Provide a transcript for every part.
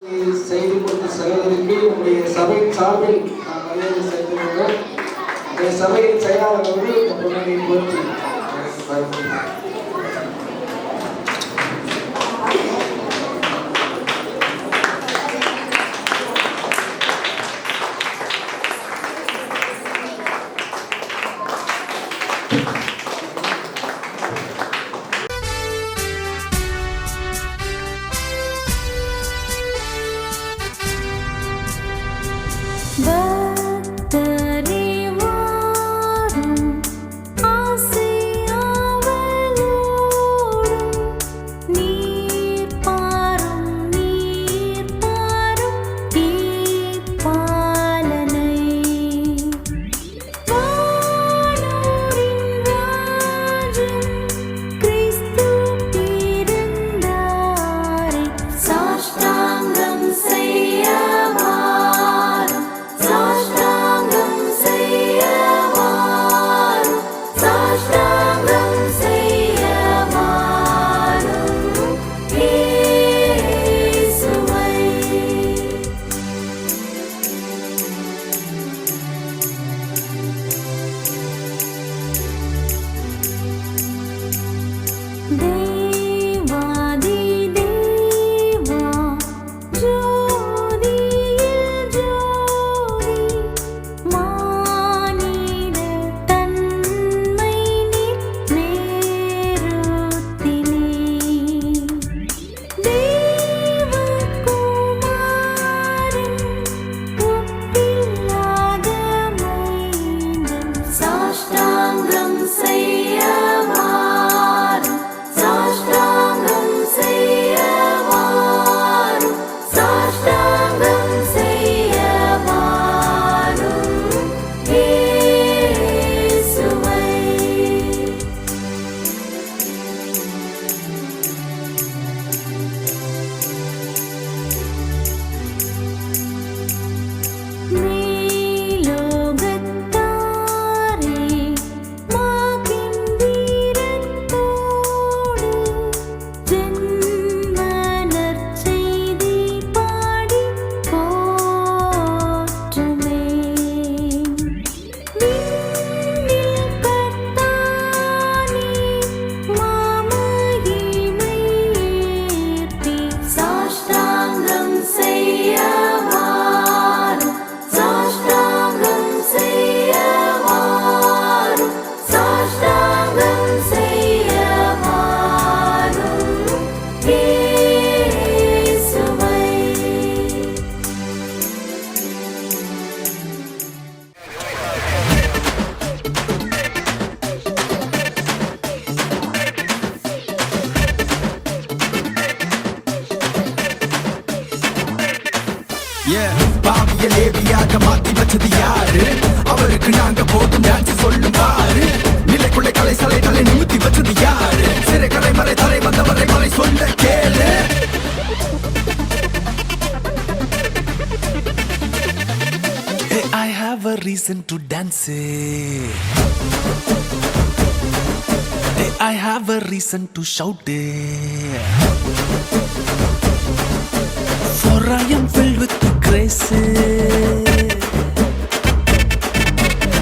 செய்து கொடுத்த சகோதரிக்கு உங்களுடைய சபையின் சார்பில் நான் மரியாதை செய்திருக்கிறேன். இந்த சபையின் செயலாளர் இந்த பொருளை போற்றி லேவியாக மாத்தி வச்சது யாரு? அவருக்கு நாங்க போதும் டான்ஸ் சொல்லும் பாரு. நிலைக்குள்ள கலை சலைகளை நிமித்தி வச்சது யாரு? சிறை கலை மறை தரை வந்தவரை மலை சொல்ல கேளு. Hey, I have a reason to dance. Hey, I have a reason to shout. For I am filled with grace.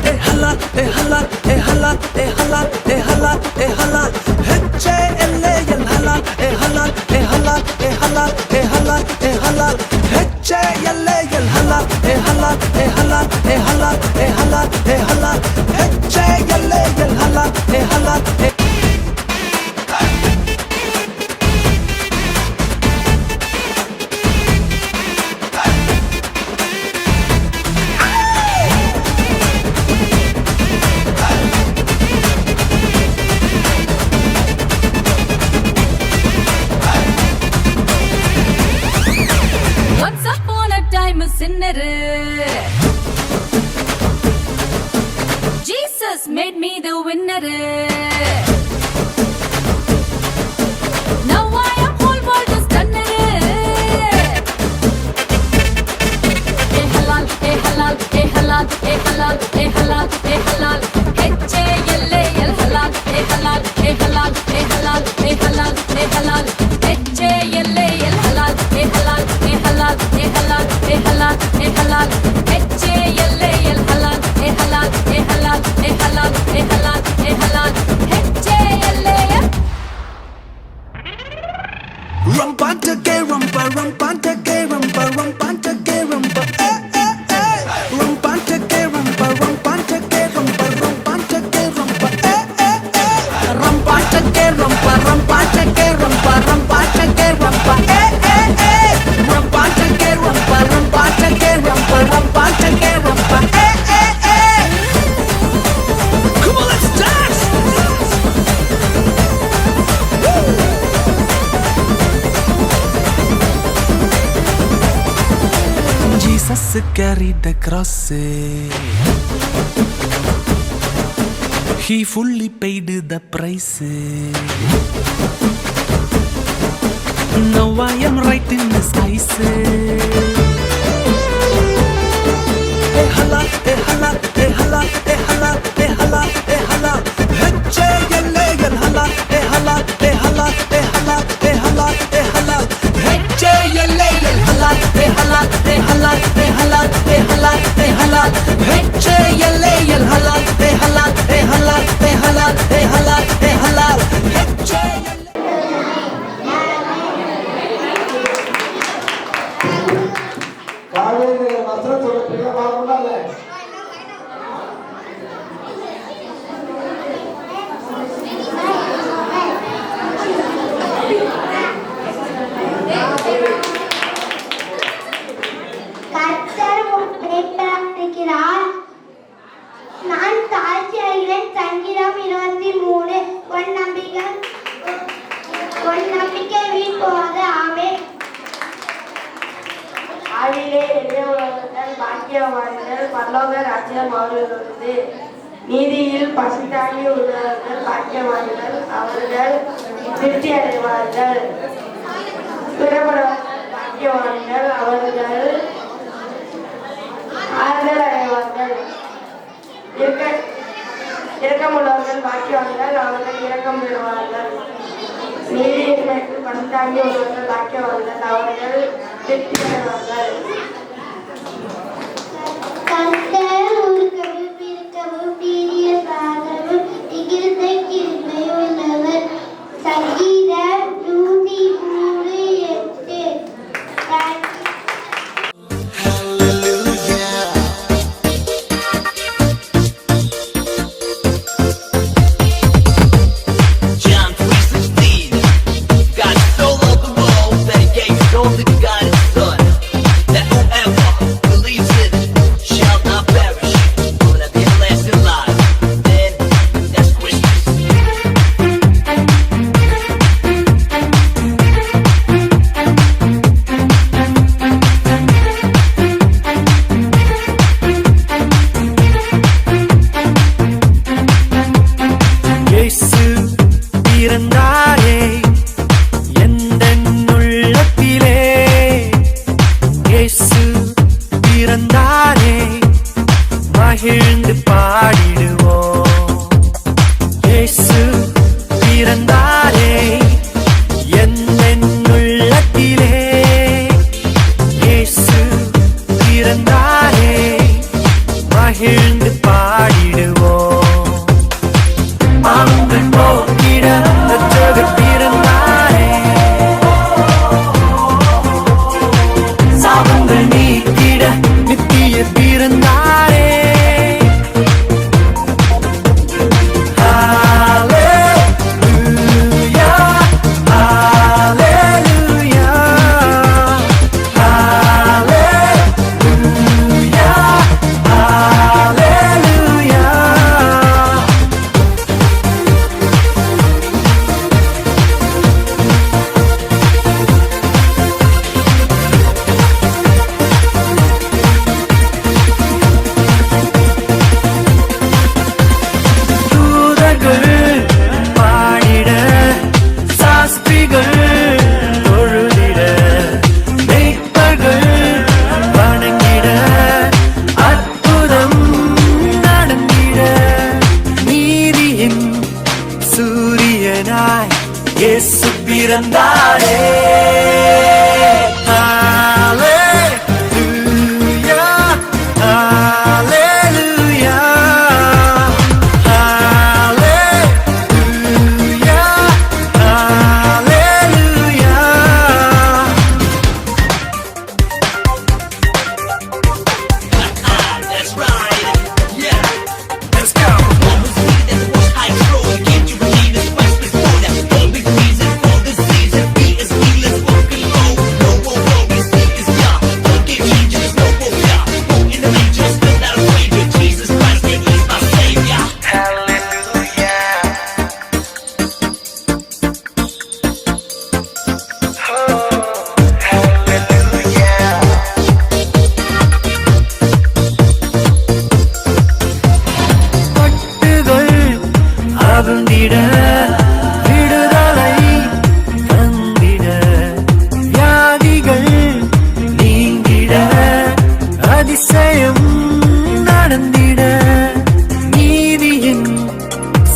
Hey hala, hey hala, hey hala, hey hala, hey hala, hey hala. H-A-L-A-L hala, hey hala, hey hala, hey hala, hey hala, hey hala. H-A-L-A-L hala, hey hala, hey hala, hey hala, hey hala, hey hala. H-A-L-A-L hala, hey hala, hey. Jesus made me the winner. Now I am whole world is stunner. Hey halal, hey halal, hey halal, hey halal, hey halal, hey halal. H-A-L-A-L halal, hey halal, hey halal, hey halal, hey halal, hey halal. H-A-L-A-L halal, hey halal, hey halal. Jesus carried the cross. He fully paid the price. Now I am right in His eyes. Hey hala, hey hala, hey hala, hey hala, hey hala, hey hala. H-A-L-A-L hala, hey hala, hey hala, hey hala, hey hala, hey hala. H-A-L-A-L hala, hey hala, hey hala, hey hala, hey hala, hey hala. H-A-L-A-L hala, hey hala, hey hala, hey hala, hey hala, hey hala. H-A-L-A-L. Kaveri வஸ்திரத்தோட Priya பார்க்கணும்ல. கர்த்தர் உன்னை பிரார்த்திக்கிறார். நான் தாழ்ச்சி அடைகிறேன். சங்கீதம் 23. உன் நம்பிக்கை வீண் போகாது. ஆமென். ஆவியிலே எளியவர்கள் பாக்கியவான்கள், பரலோக ராஜ்யம் அவர்களுடையது. நீதியில் பசுத்தாகி உள்ளவர்கள் பாக்கியவான்கள், அவர்கள் திருப்தி அடைவார்கள். துறப்படவர்கள் பாக்கியவான்கள், அவர்கள் ஆறுதல் அடைவார்கள். இரக்கமுள்ளவர்கள் பாக்கியவான்கள், அவர்கள் இரக்கம் பெறுவார்கள். நீதியின்மைக்கு பசுத்தாகி உள்ளவர்கள் பாக்கியவான்கள், அவர்கள் திருப்தி அடைவார்கள். கர்த்தர் ஊர்க்கவும் பிறக்கவும் நீடிய சாதனமும் மிகுந்த கிருபை உள்ளவர். சங்கீதம் 103:8. John 3:16. God so loved the world that He gave His only begotten Son, that whoever believes in Him shall not perish, but have everlasting life. Then that's Christmas. இயேசு பிறந்தாரே எந்தன் உள்ளத்திலே. இயேசு பிறந்தாரே மகிழ்ந்து பாடிடுவோம். இயேசு பிறந்தாரே எந்தன் உள்ளத்திலே. இயேசு பிறந்தாரே மகிழ்ந்து பாடிடுவோம். பாவங்கள் போக்கிட ரட்சகர் பிறந்தாரே. சாபங்கள் நீக்கிட நித்தியர் பிறந்தாரே. ஹalleluya, ஹalleluya, ஹalleluya, ஹalleluya. அதிசயம் நடந்திட நீதியின்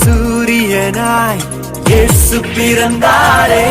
சூரியனாய் இயேசு பிறந்தாரே.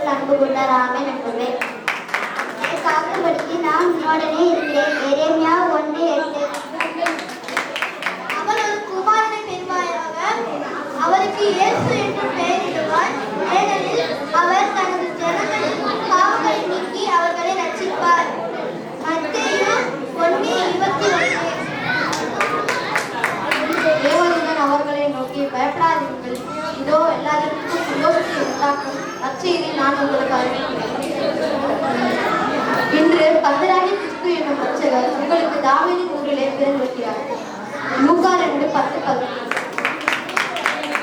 உன்னிடத்தில் அன்பு கொண்டார். ஆமென் என்பவே காக்கும்படிக்கு நான் உன்னோடனே இருக்கிறேன். எரேமியா 1:8. அவள் ஒரு குமாரனை பெறுவாயாக, அவருக்கு இயேசு என்று பெயரிடுவார். ஏனெனில் அவர் தனது ஜனங்களின் பாவங்களை நீக்கி அவர்களை ரட்சிப்பார். மத்தேயு 1:21. தேவதூதன் அவர்களை நோக்கி, பயப்படாதீர்கள், இதோ எல்லாருக்கும் சந்தோஷத்தை உண்டாக்கும் நற்செய்தியை நான் உங்களுக்கு அறிவிக்கிறேன். இன்று கர்த்தராகிய கிறிஸ்து என்னும் இரட்சகர் உங்களுக்கு தாவீதின் ஊரிலே பிறந்திருக்கிறார். லூக்கா 2:10.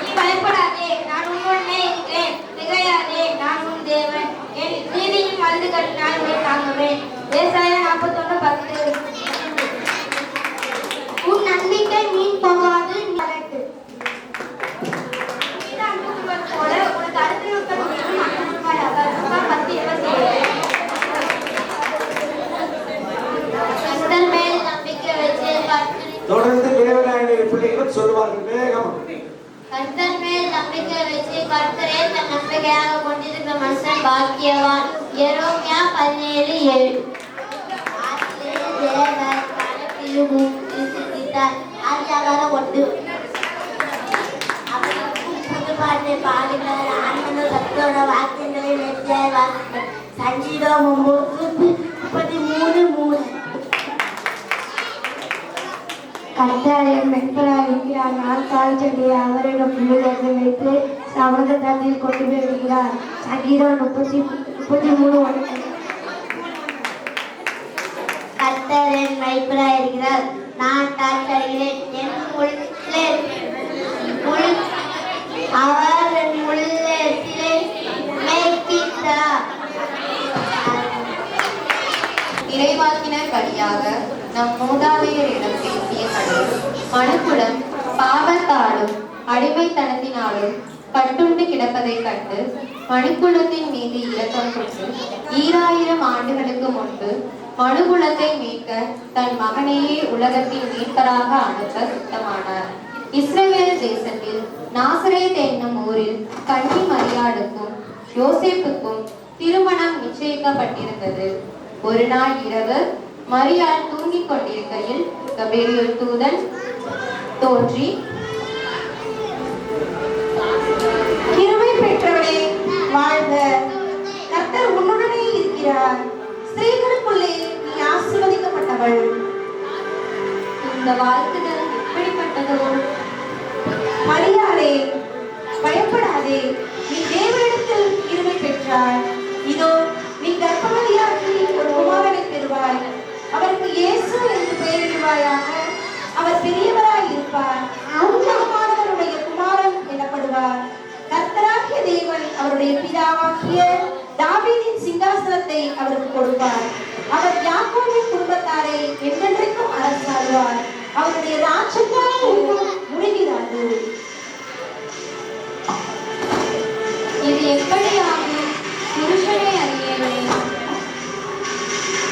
நீ பயப்படாதே, நான் உன்னுடனே இருக்கிறேன். திகையாதே, நான் உன் தேவன். என் நீதியின் மருந்துகள் நான் உன்னை தாங்குவேன். ஏசாயா 41:10. உன் நம்பிக்கை மீன் போகாது. போல உனக்கு அடுத்த மேல் நம்பிக்கை வச்சு தொடர்ந்து தேவனாயுடைய பிள்ளைகள் சொல்வார்கள் வேகம். கர்த்தர் மேல் நம்பிக்கை வச்சு கர்த்தரே தன் நம்பிக்கையாக கொண்டிருக்கிற மனுஷன் பாக்கியவான். எரேமியா 17:7. தேவர் பணத்திலும் சிந்தித்தார். ஆதியாகமம் 1. புதுப்பாட்டை பாடுகிறார். ஆண்டவர் கர்த்தரோட வாக்கியங்களை நேர்த்தியாய் வாசித்தார். சங்கீதம் 33:3. கர்த்தர் என் மென்பராய் இருக்கிறார். நான் கால் செடியை அவரிடம் புள்ளிகளை வைத்து சமத தண்ணீர் கொண்டு போய் விடுகிறார். சங்கீதம் 33:1. கர்த்தர் என் மெய்ப்பராய் இருக்கிறார். நான் கால் செடிகிறேன். என் உள்ளே அவர் என் உள்ளத்திலே மேய்க்கிறார். இறைவாக்கினர் வழியாக நம் மூதாதையரிடம் பேசிய கடவுள் மனுக்குலம் பாவத்தாலும் அடிமைத்தனத்தினாலும் கட்டுண்டு கிடப்பதைக் கண்டு மனுக்குலத்தின் மீது இரக்கம் கொண்டு 2000 ஆண்டுகளுக்கு முன்பு மனுகுலத்தை மீட்க தன் மகனையே உலகத்தின் மீட்பராக அனுப்ப சித்தமானார். இஸ்ரவேல் தேசத்தில் நாசரேத் என்னும் ஊரில் கன்னி மரியாளுக்கும் யோசேப்புக்கும் திருமணம் நிச்சயிக்கப்பட்டிருந்தது. ஒரு நாள் இரவு மரியாள் தூங்கிக் கொண்டிருக்கையில் கபிரியேல் தூதன் தோன்றி, கிருபை பெற்றவளே வாழ்க, கர்த்தர் உன்னுடனே இருக்கிறார். ஸ்திரீகளுக்குள்ளே நீ ஆசீர்வதிக்கப்பட்டவள். இந்த வாழ்த்துதல் எப்படிப்பட்டதோ? மரியாளே பயப்படாதே, நீ தேவனிடத்தில் கிருபை பெற்றாய். இதோ நீ கர்ப்பவதியாகி ஒரு குமாரனை பெறுவாய். அவருக்கு இயேசு என்று பெயரிடுவாயாக. அவர் பெரியவராய் இருப்பார். உன்னதமானவருடைய குமாரன் எனப்படுவார். கர்த்தராகிய தேவன் அவருடைய பிதாவாகிய தாவீதின் சிங்காசனத்தை அவருக்கு கொடுப்பார். அவர் யாக்கோபின் குடும்பத்தாரை என்றென்றைக்கும் அரசாளுவார். அவருடைய ராஜ்யம் முடிகிறாது. இது எப்படி ஆகும்? புருஷனை அறியேனே.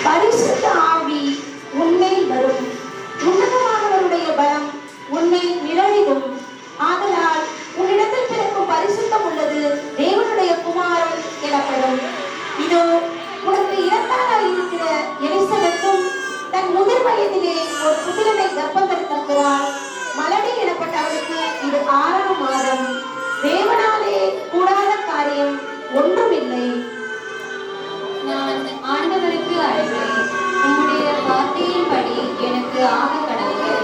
பரிசுத்த ஆவி உன்மேல் வரும். உன்னதமானவருடைய பலம் உன்னை நிழலிடும். ஆதலால் உன்னிடத்தில் பிறக்கும் பரிசுத்தம் உள்ளது தேவனுடைய குமாரன் எனப்படும். இதோ உனக்கு இரண்டாளாய் இருக்கிற எலிசபெத்தும் தன் முதிர் வயதிலே ஒரு புத்திரனை கர்ப்பம் தரித்திருக்கிறாள். மலடி எனப்பட்ட அவளுக்கு இது 6ஆம் மாதம். தேவனாலே கூடாத காரியம் ஒன்றுமில்லை. நான் ஆண்டவருக்கு அழைக்கிறேன். உம்முடைய வார்த்தையின்படி எனக்கு ஆக கடவுள்.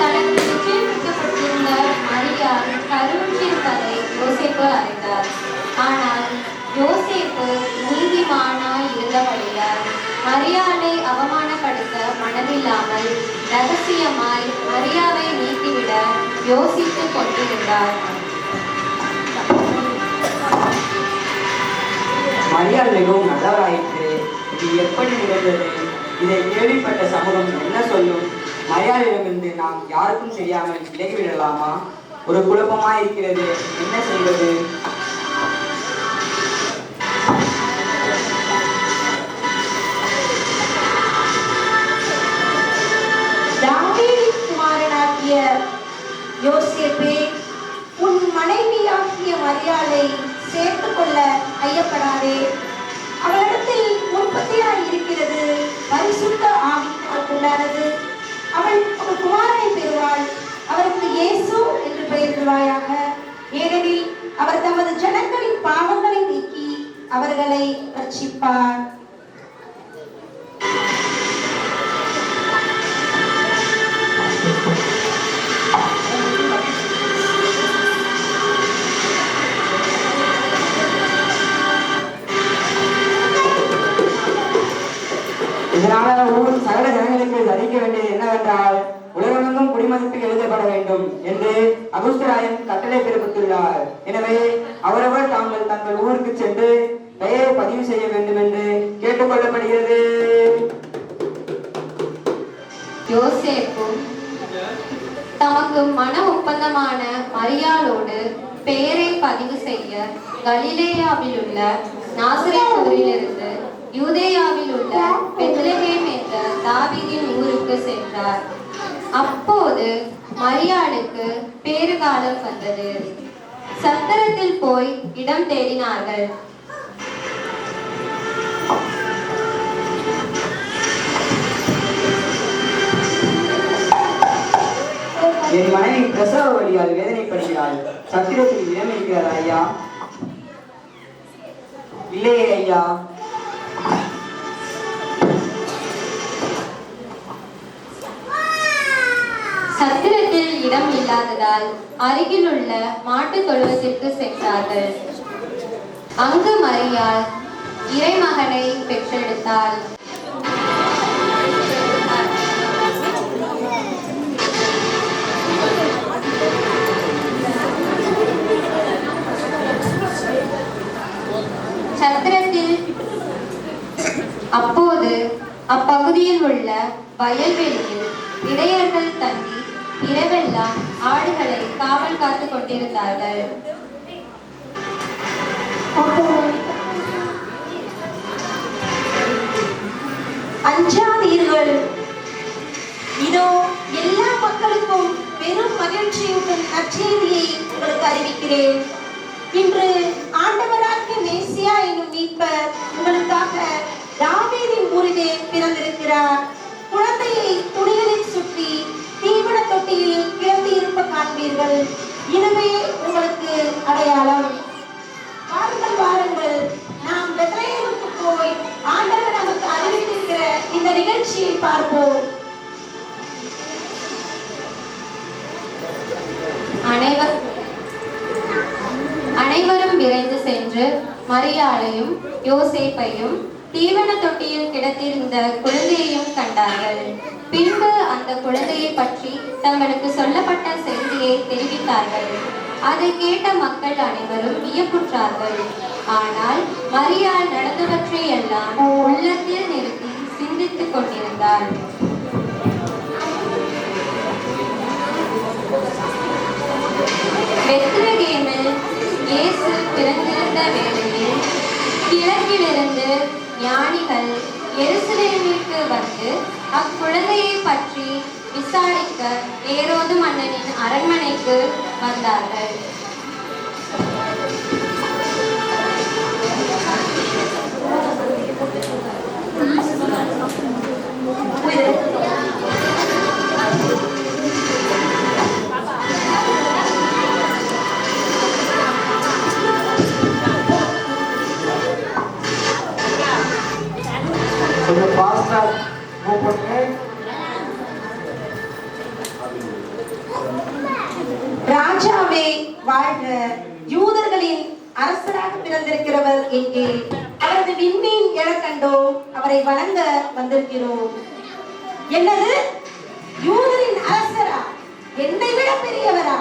தனக்கு நிச்சயிக்கப்பட்டிருந்த மரியாள் கருவுற்றிருப்பதை யோசேப்பு அறிந்தார். ஆனால் யோசேப்பு நீதிமானாய் இருந்தபடியால் மரியாளை அவமானப்படுத்த மனதில்லாமல் ரகசியமாய் மரியாவை நீக்கிவிட யோசித்துக் கொண்டிருந்தார். மரியாள் மிகவும் நல்லவராயிற்று. இது எப்படி நிகழ்ந்தது? இதை கேள்விப்பட்ட சமூகம் என்ன சொல்லும்? மரியாளிடமிருந்து நாம் யாருக்கும் தெரியாமல் விலகிவிடலாமா? ஒரு குழப்பமாய் இருக்கிறது. என்ன செய்வது? ஐயப்படாதே. அவளிடத்தில் உற்பத்தியாய் இருக்கிறது பரிசுத்த ஆவியினால் உண்டானது. அவள் ஒரு குமாரனை பெறுவாள். அவருக்கு இயேசு என்று பெயரிடுவாயாக. ஏனெனில் அவர் தமது ஜனங்களின் பாவங்களை நீக்கி அவர்களை ரட்சிப்பார். இதனால ஊர் சகல ஜனங்களுக்கு அறிவிக்க வேண்டியது என்னவென்றால் உலகமெங்கும் குடிமதிப்பில் எழுதப்பட வேண்டும் என்று அகுஸ்தராயன் கட்டளை பிறப்பித்துள்ளார். எனவே அவரவர் தாங்கள் தங்கள் ஊருக்கு சென்று பெயரை பதிவு செய்ய வேண்டும் என்று கேட்டுக்கொள்ளப்படுகிறது. யோசேப்பு தமக்கு மன ஒப்பந்தமான மரியாளோடு பெயரை பதிவு செய்ய கலிலேயாவில் உள்ள நாசரேத்திலிருந்து யூதேயாவில் உள்ள பெத்லகேம் என்ற தாவீதின் ஊருக்கு சென்றார். அப்போது மரியாளுக்கு பேறுகாலம் வந்தது. சத்திரத்தில் போய் இடம் தேடினார்கள். என் மனைவி பிரசவ வழியால் வேதனைப்படுகிறாள். சத்திரத்தில் இடம் இருக்கிறதா ஐயா? இல்லையே ஐயா. சத்திரத்தில் இடம் இல்லாததால் அருகில் உள்ள மாட்டு தொழுவத்திற்கு சென்றார்கள். அங்கு மரியாள் இறைமகனை பெற்றெடுத்தாள். சத்திரத்தில் அப்போது அப்பகுதியில் உள்ள வயல்வெளியில் இடையர்கள் தங்கி இரவெல்லாம் ஆடுகளை காவல் காத்து கொண்டிருந்தார்கள். அஞ்சாதீர்கள், இதோ எல்லா மக்களுக்கும் பெரும் மகிழ்ச்சியுடன் நற்செய்தியை உங்களுக்கு அறிவிக்கிறேன். இன்று ஆண்டவராகிய மேசியா என்னும் மீட்பர் உங்களுக்காக தாவீதின் ஊரிலே பிறந்திருக்கிறார். குழந்தையை துணிகளில் சுற்றி தீவன தொட்டியில் கிடந்து இருப்ப காண்பீர்கள். இதுவே உங்களுக்கு அடையாளம். வாருங்கள் வாருங்கள், நாம் பெத்லகேமுக்கு போய் ஆண்டவர் நமக்கு அறிவித்திருக்கிற இந்த நிகழ்ச்சியை பார்ப்போம். அனைவரும் விரைந்து சென்று மரியாளையும் யோசேப்பையும் தீவன தொட்டியில் கிடத்திருந்த குழந்தையையும் கண்டார்கள். பின்பு அந்த குழந்தையை பற்றி தங்களுக்கு சொல்லப்பட்ட செய்தியை தெரிவித்தார்கள். அதை கேட்ட மக்கள் அனைவரும் வியப்புற்றார்கள். ஆனால் மரியாள் நடந்தவற்றை எல்லாம் உள்ளத்தில் நிறுத்தி சிந்தித்துக் கொண்டிருந்தாள். பெத்லகேமில் இயேசு பிறந்திருந்த வேளையில் கிழக்கிலிருந்து ஞானிகள் எருசலேமிற்கு வந்து அக்குழந்தையை பற்றி விசாரிக்க ஏரோது மன்னனின் அரண்மனைக்கு வந்தார்கள். கொஞ்சம் ஃபாஸ்டா மூவ் பண்ணுங்க. ராஜாவே வாழ்க, யூதர்களின் அரசராக பிறந்திருக்கிறவர் எங்கே? அவரது விண்மீன் எழக் கண்டோம், அவரை வணங்க வந்திருக்கிறோம். என்னது, யூதரின் அரசரா? என்னை விட பெரியவரா?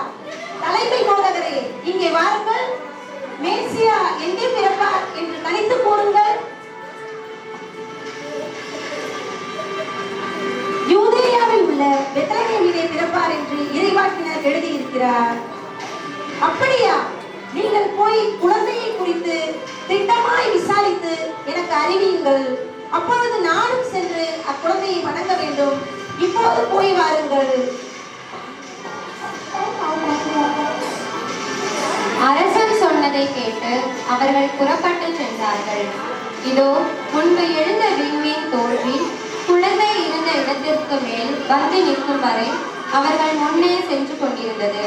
தலைமை போதகரே, இங்கே வாருங்கள். மேசியா எங்கே பிறப்பார் என்று கணித்து கூறுங்கள். யூதேயாவில் உள்ள பெத்லகேமிலே பிறப்பார் என்று இறைவாக்கினர் எழுதியிருக்கிறார். அப்படியா? நீங்கள் போய் குழந்தையை குறித்து திட்டமாய் விசாரித்து எனக்கு அறிவியுங்கள். அப்பொழுது நானும் சென்று அக்குழந்தையை வணங்க வேண்டும். இப்போது போய் வாருங்கள். அரசன் சொன்னதை வார்த்தைகளை கேட்டு அவர்கள் புறப்பட்டு சென்றார்கள். இதோ முன்பு எழுந்த விண்மீன் தோன்றி குழந்தை இருந்த இடத்திற்கு மேல் வந்து நிற்கும் வரை அவர்கள் முன்னே சென்று கொண்டிருந்தது.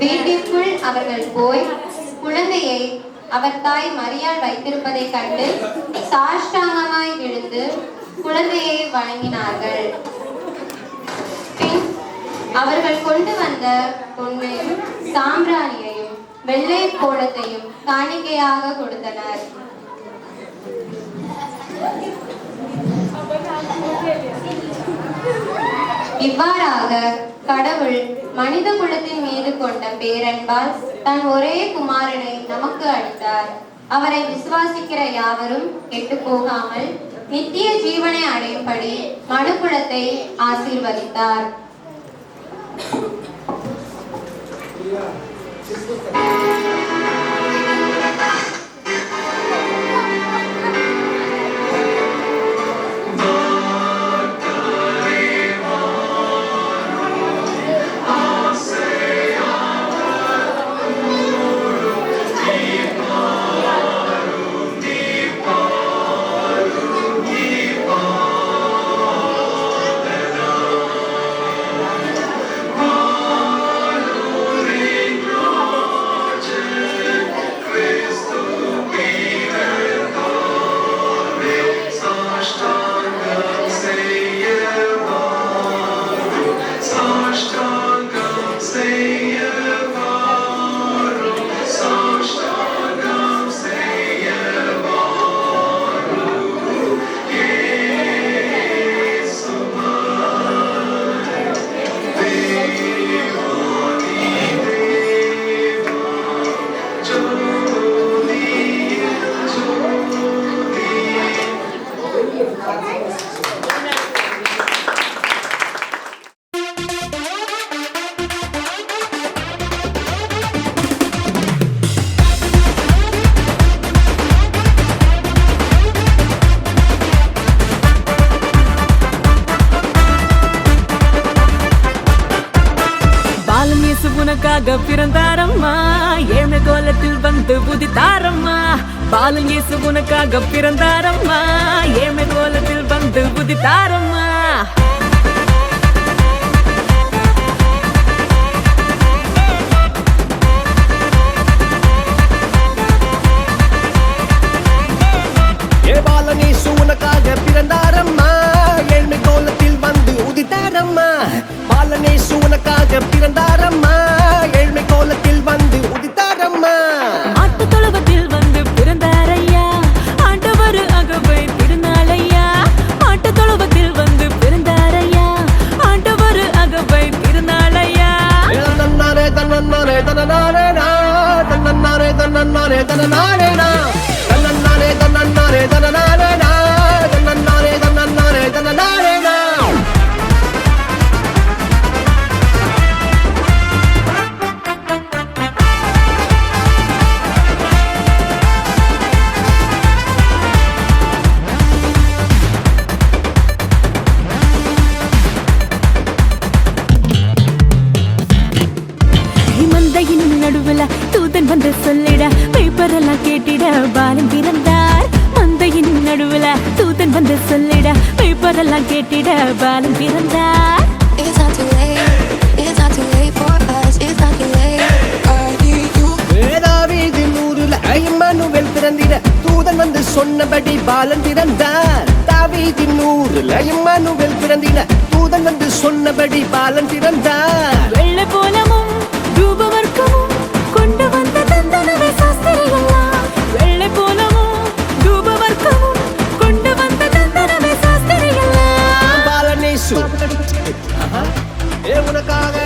வீட்டிற்குள் அவர்கள் போய் குழந்தையை அவர் தாய் மரியாள் வைத்திருப்பதை கண்டு சாஷ்டாங்கமாய் விழுந்து குழந்தையை வணங்கினார்கள். பின் அவர்கள் கொண்டு வந்த பொன்னையும் சாம்பிராணியையும் வெள்ளை கோலத்தையும் காணிக்கையாக கொடுத்தனர். இவ்வாறாக கடவுள் மனித குலத்தின் மீது கொண்ட பேரன்பால் தன் ஒரே குமாரனை நமக்கு அளித்தார். அவரை விசுவாசிக்கிற யாவரும் கெட்டு போகாமல் நித்திய ஜீவனை அடையும்படி மனுக்குலத்தை ஆசீர்வதித்தார். உனக்காக பிறந்தாரம்மா, ஏழ்மை கோலத்தில் வந்து உதித்தாரம்மா. பாலன் இயேசு உனக்காக பிறந்தாரம்மா, ஏழ்மை கோலத்தில் வந்து உதித்தாரம்மா. பாலன் இயேசு உனக்காக பிறந்தாரம்மா, ஏழ்மை கோலத்தில் வந்து உதித்தாரம்மா. பாலன் இயேசு உனக்காக பிறந்தாரம்மா, ஏழ்மை கோலத்தில் வந்து உதித்தாரம்மா. ஆட்டு தொழுவத்தில் வந்து பிறந்தாரையா, ஆண்டவர் அகவை திருநாளையா. ஆட்டு தொழுவத்தில் வந்து பிறந்தாரையா, ஆண்டவர் அகவை திருநாளையா. தன்னன்னாரே தன்னன்னாரே தன்னனாரேனா, தன்னன்னாரே தன்னன்னாரே தன்னனாரேனா, தன்னன்னாரே தன்னன்னாரே தன்னனாரேனா, தன்னன்னாரே தன்னன்னாரே தன்னனாரேனா. நடுவுல தூதன் வந்து சொல்லிட, பேப்பரெல்லாம் கேட்டிட பாலன் பிறந்தார். மந்தையின் நடுவுல தூதன் வந்து சொல்லிட, பேப்பரெல்லாம் கேட்டிட பாலன் பிறந்தார். தாவீதின் ஊருல இம்மானுவேல் பிறந்திட, தூதன் வந்து சொன்னபடி பாலன் பிறந்தார். தாவீதின் ஊருல இம்மானுவேல் பிறந்திட, தூதன் வந்து சொன்னபடி பாலன் பிறந்தார். வெள்ளை போலமும் தூபவர்க்கமும் கொண்டு வந்த தந்தனவே சாஸ்திரிகளா. வெள்ளை போலமும் தூபவர்க்கமும் கொண்டு வந்த தந்தனவே சாஸ்திரிகளா. பாலன் இயேசு உனக்காக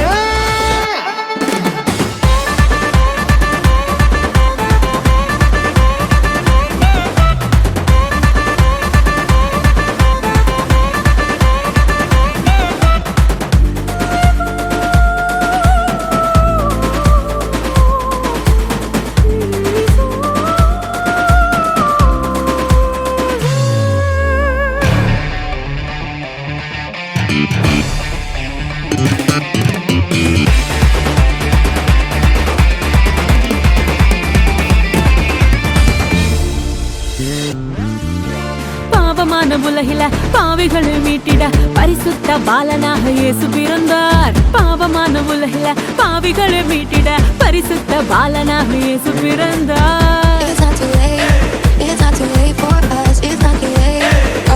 பாவிகளை மீட்டிட பரிசுத்த பாலனாக இயேசு பிறந்தார். பாவமான உலகில பாவிகளை மீட்டிட பரிசுத்த பாலனாக இயேசு பிறந்தார். It's not too late. It's not too late for us. It's not too late.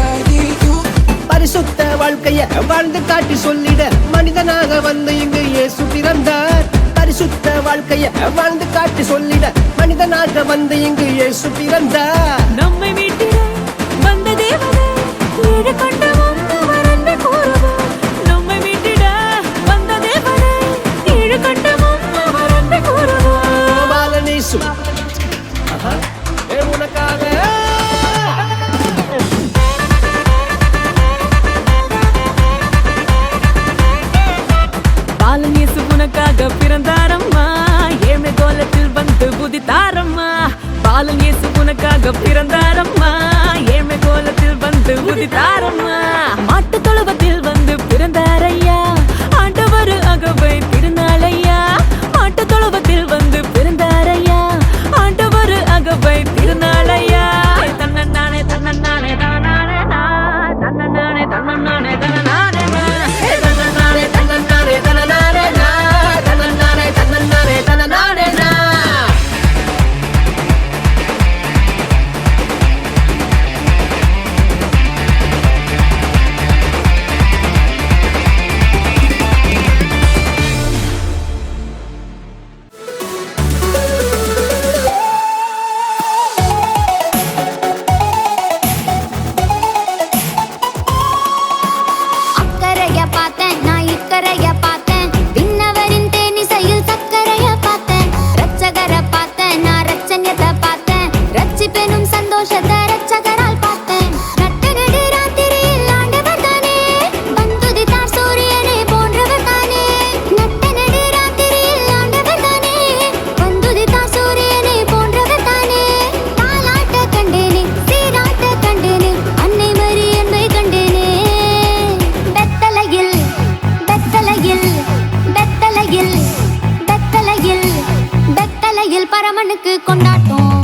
I need you. பரிசுத்த வாழ்க்கைய வாழ்ந்து காட்டி சொல்லிட மனிதனாக வந்து இங்கு இயேசு பிறந்தார். பரிசுத்த வாழ்க்கைய வாழ்ந்து காட்டி சொல்லிட மனிதனாக வந்து இங்கு இயேசு பிறந்தார். நம்மை மீட்டிட வந்த தேவனே ஈடு கொண்ட வந்தவர் என்று கூறுவோம். நம்மை மீட்டிட வந்த தேவனே ஈடு கொண்ட வந்தவர் என்று கூறுவோம். பாலனேசு உனக்காக பாலன் இயேசு உனக்காக பிறந்தாரம்மா, ஏழ்மை கோலத்தில் வந்து உதித்தாரம்மா. பாலன் இயேசு உனக்காக பிறந்தாரம்மா, ஏழ்மை கோலத்தில் வந்து உதித்தாரம்மா. மாட்டு தொழுவத்தில் வந்து பிறந்தாரையா, ஆண்டவர் அகவை திருநாளையா. மாட்டு தொழுவத்தில் வந்து பிறந்தாரையா, ஆண்டவர் அகவை திருநாளையா. தன்னன்னானே தன்னன்னானே தானானே நான், தன்னன்னானே தன்னன்னானே தனநானே நான். தன்னன்னானே தன்னன்னானே தனநானே நான், தன்னன்னானே தன்னன்னானே தனநானே நான். அக்கறைய பார்த்தேன் நான் இக்கறைய பார்த்தேன், விண்ணவரின் தேனிசையில் சக்கரைய பார்த்தேன். ரட்சகரை பார்த்தேன் நான் ரட்சண்யத்தை பார்த்தேன், ரட்சிப்பெனும் சந்தோஷத்தை ரட்சகரால் பார்த்தேன். நட்டு நடு ராத்திரியில் ஆண்டவர் தானே, வந்துதித்தார் சூரியனை போன்றவர் தானே. நட்டு நடு ராத்திரியில் ஆண்டவர் தானே, வந்துதித்தார் சூரியனை போன்றவர் தானே. தாலாட்ட கண்டேனே சீராட்ட கண்டேனே, அன்னை மரி என்பை கண்டேனே. பெத்தலையில் பெத்தலையில் பெத்தலையில் பெத்தலையில் பெத்தலையில் பரமனுக்கு கொண்டாட்டம்.